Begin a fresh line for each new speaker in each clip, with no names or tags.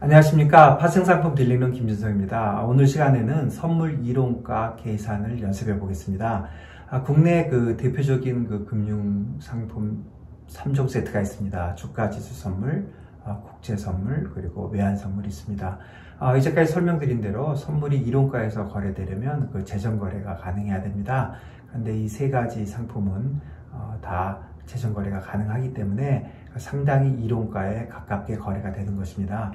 안녕하십니까. 파생상품 딜리는 김준성입니다. 오늘 시간에는 선물 이론가 계산을 연습해 보겠습니다. 국내 대표적인 금융상품 3종 세트가 있습니다. 주가지수 선물, 국제선물, 그리고 외환선물이 있습니다. 이제까지 설명드린 대로 선물이 이론가에서 거래되려면 재정거래가 가능해야 됩니다. 그런데 이 세 가지 상품은 다 재정거래가 가능하기 때문에 상당히 이론가에 가깝게 거래가 되는 것입니다.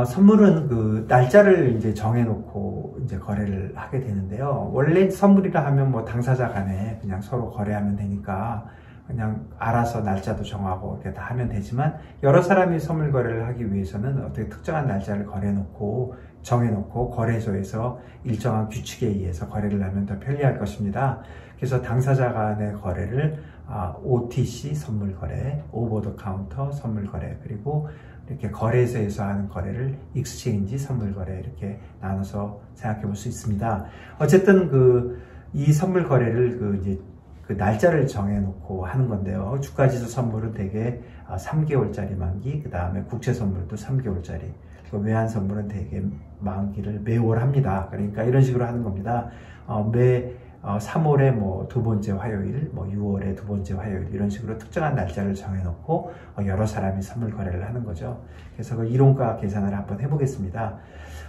선물은 날짜를 이제 정해놓고 이제 거래를 하게 되는데요. 원래 선물이라 하면 당사자 간에 그냥 서로 거래하면 되니까 그냥 알아서 날짜도 정하고 이렇게 다 하면 되지만, 여러 사람이 선물 거래를 하기 위해서는 어떻게 특정한 날짜를 정해놓고 거래소에서 일정한 규칙에 의해서 거래를 하면 더 편리할 것입니다. 그래서 당사자 간의 거래를 OTC 선물 거래, 오버 더 카운터 선물 거래, 그리고 이렇게 거래소에서 하는 거래를 익스체인지 선물 거래, 이렇게 나눠서 생각해 볼 수 있습니다. 어쨌든 이 선물 거래를 이제 날짜를 정해놓고 하는 건데요. 주가지수 선물은 대개 3개월짜리 만기, 그 다음에 국채 선물도 3개월짜리, 외환 선물은 대개 만기를 매월 합니다. 그러니까 이런 식으로 하는 겁니다. 3월에 두 번째 화요일, 6월에 두 번째 화요일, 이런 식으로 특정한 날짜를 정해놓고 여러 사람이 선물 거래를 하는 거죠. 그래서 이론가 계산을 한번 해보겠습니다.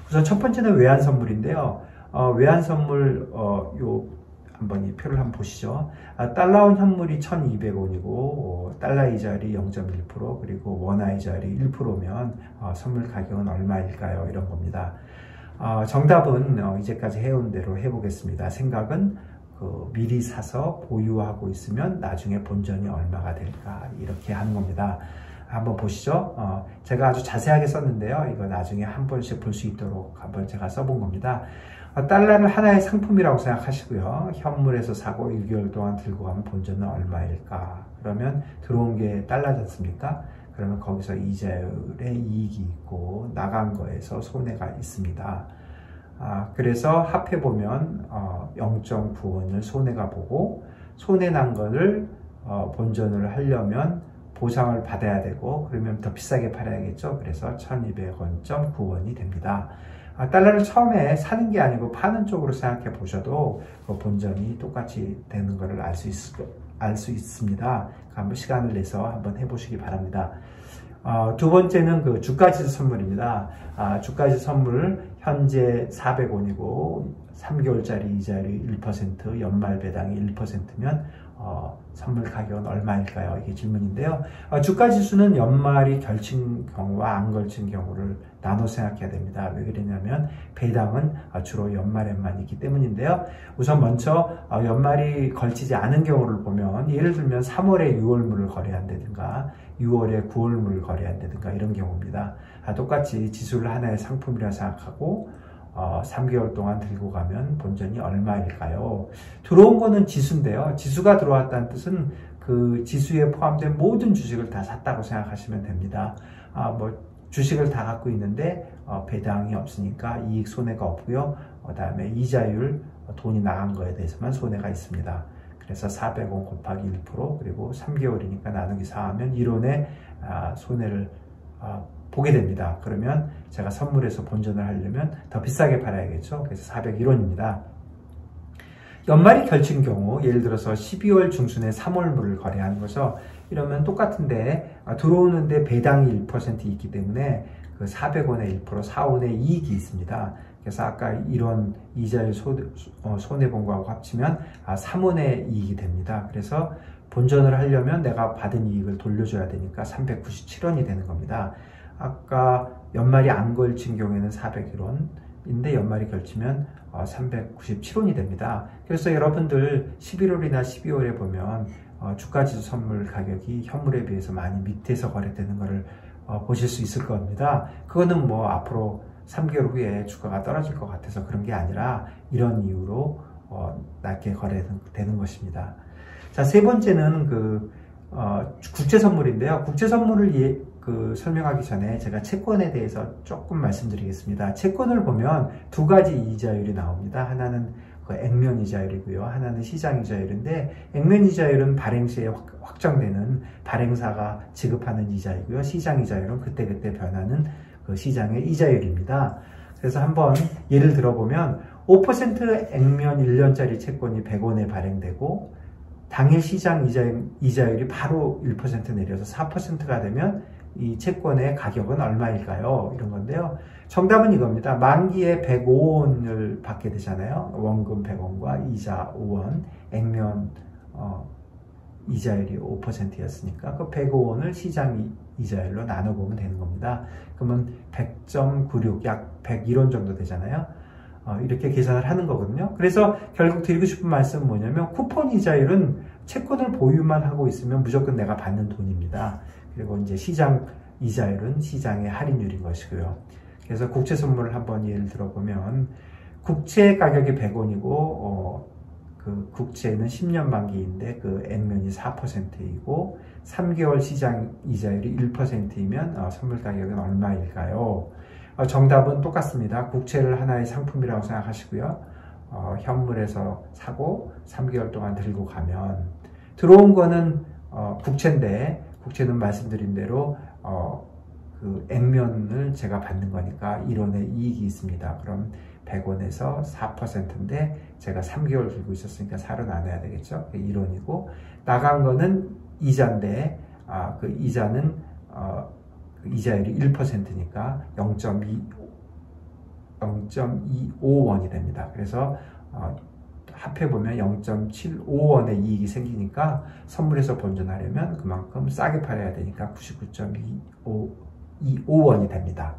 우선 첫 번째는 외환 선물인데요. 외환 선물, 한번 이 표를 한번 보시죠. 달러원 현물이 1,200원이고, 달러 이자율이 0.1%, 그리고 원화 이자율이 1%면 선물 가격은 얼마일까요? 이런 겁니다. 정답은 이제까지 해온 대로 해보겠습니다. 생각은 미리 사서 보유하고 있으면 나중에 본전이 얼마가 될까, 이렇게 하는 겁니다. 한번 보시죠. 제가 아주 자세하게 썼는데요. 이거 나중에 한 번씩 볼 수 있도록 한번 제가 써본 겁니다. 달러를 하나의 상품이라고 생각하시고요. 현물에서 사고 1개월 동안 들고 가면 본전은 얼마일까? 그러면 들어온 게 달러지 않습니까? 그러면 거기서 이자율의 이익이 있고 나간 거에서 손해가 있습니다. 그래서 합해보면 0.9원을 손해가 보고, 손해난 거를 본전을 하려면 보상을 받아야 되고, 그러면 더 비싸게 팔아야겠죠. 그래서 1,200원.9원이 됩니다. 달러를 처음에 사는 게 아니고 파는 쪽으로 생각해 보셔도 본전이 똑같이 되는 것을 알 수 있습니다. 한번 시간을 내서 한번 해보시기 바랍니다. 두 번째는 주가지수 선물입니다. 주가지수 선물 현재 400원이고 3개월짜리 이자율이 1%, 연말 배당이 1%면 선물 가격은 얼마일까요? 이게 질문인데요. 주가지수는 연말이 걸친 경우와 안 걸친 경우를 나눠 생각해야 됩니다. 왜 그러냐면 배당은 주로 연말에만 있기 때문인데요. 우선 먼저 연말이 걸치지 않은 경우를 보면, 예를 들면 3월에 6월물을 거래한다든가 6월에 9월물을 거래한다든가 이런 경우입니다. 똑같이 지수를 하나의 상품이라 생각하고 3개월 동안 들고 가면 본전이 얼마일까요? 들어온 거는 지수인데요. 지수가 들어왔다는 뜻은 그 지수에 포함된 모든 주식을 다 샀다고 생각하시면 됩니다. 주식을 다 갖고 있는데 배당이 없으니까 이익 손해가 없고요. 그다음에 이자율, 돈이 나간 거에 대해서만 손해가 있습니다. 그래서 400원 곱하기 1%, 그리고 3개월이니까 나누기 4하면 1원의 손해를 보게 됩니다. 그러면 제가 선물에서 본전을 하려면 더 비싸게 팔아야겠죠. 그래서 401원입니다. 연말이 결친 경우, 예를 들어서 12월 중순에 3월물을 거래하는 거죠. 이러면 똑같은데 들어오는데 배당이 1% 있기 때문에 400원의 1%, 4원의 이익이 있습니다. 그래서 아까 이런 이자율 손해본 거하고 합치면 3원의 이익이 됩니다. 그래서 본전을 하려면 내가 받은 이익을 돌려줘야 되니까 397원이 되는 겁니다. 아까 연말이 안 걸친 경우에는 401원인데 연말이 걸치면 397원이 됩니다. 그래서 여러분들 11월이나 12월에 보면 주가지수 선물 가격이 현물에 비해서 많이 밑에서 거래되는 것을 보실 수 있을 겁니다. 그거는 앞으로 3개월 후에 주가가 떨어질 것 같아서 그런 게 아니라 이런 이유로 낮게 거래되는 것입니다. 자, 세 번째는 국제 선물인데요. 국제 선물을 설명하기 전에 제가 채권에 대해서 조금 말씀드리겠습니다. 채권을 보면 두 가지 이자율이 나옵니다. 하나는 액면 이자율이고요. 하나는 시장 이자율인데, 액면 이자율은 발행 시에 확정되는 발행사가 지급하는 이자이고요. 시장 이자율은 그때그때 변하는 그 시장의 이자율입니다. 그래서 한번 예를 들어보면 5% 액면 1년짜리 채권이 100원에 발행되고 당일 시장 이자율이 바로 1% 내려서 4%가 되면 이 채권의 가격은 얼마일까요? 이런 건데요. 정답은 이겁니다. 만기에 105원을 받게 되잖아요. 원금 100원과 이자 5원, 액면 이자율이 5%였으니까 그 105원을 시장 이자율로 나눠보면 되는 겁니다. 그러면 100.96, 약 101원 정도 되잖아요. 이렇게 계산을 하는 거거든요. 그래서 결국 드리고 싶은 말씀은 뭐냐면 쿠폰 이자율은 채권을 보유만 하고 있으면 무조건 내가 받는 돈입니다. 그리고 이제 시장 이자율은 시장의 할인율인 것이고요. 그래서 국채 선물을 한번 예를 들어보면 국채 가격이 100원이고 그 국채는 10년 만기인데 그 액면이 4%이고 3개월 시장 이자율이 1%이면 선물 가격은 얼마일까요? 정답은 똑같습니다. 국채를 하나의 상품이라고 생각하시고요. 현물에서 사고 3개월 동안 들고 가면 들어온 거는 국채인데 국채는 말씀드린 대로 그 액면을 제가 받는 거니까 1원의 이익이 있습니다. 그럼 100원에서 4%인데 제가 3개월 들고 있었으니까 4로 나눠야 되겠죠. 1원이고 나간 거는 이자인데 그 이자는 그 이자율이 1%니까 0.25원이 됩니다. 그래서 합해보면 0.75원의 이익이 생기니까 선물에서 본전하려면 그만큼 싸게 팔아야 되니까 99.25원이 됩니다.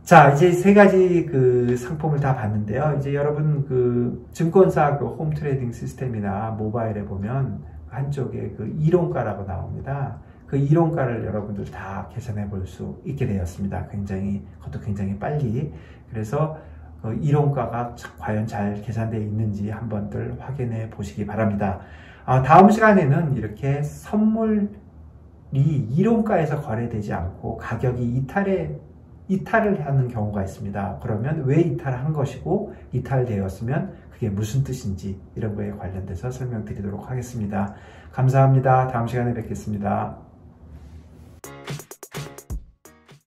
자, 이제 세 가지 그 상품을 다 봤는데요. 이제 여러분 그 증권사 그 홈 트레이딩 시스템이나 모바일에 보면 한쪽에 그 이론가라고 나옵니다. 그 이론가를 여러분들 다 계산해 볼 수 있게 되었습니다. 그것도 굉장히 빨리. 그래서 그 이론가가 과연 잘 계산되어 있는지 한번들 확인해 보시기 바랍니다. 다음 시간에는 이렇게 선물이 이론가에서 거래되지 않고 가격이 이탈을 하는 경우가 있습니다. 그러면 왜 이탈한 것이고 이탈되었으면 그게 무슨 뜻인지 이런 거에 관련돼서 설명드리도록 하겠습니다. 감사합니다. 다음 시간에 뵙겠습니다.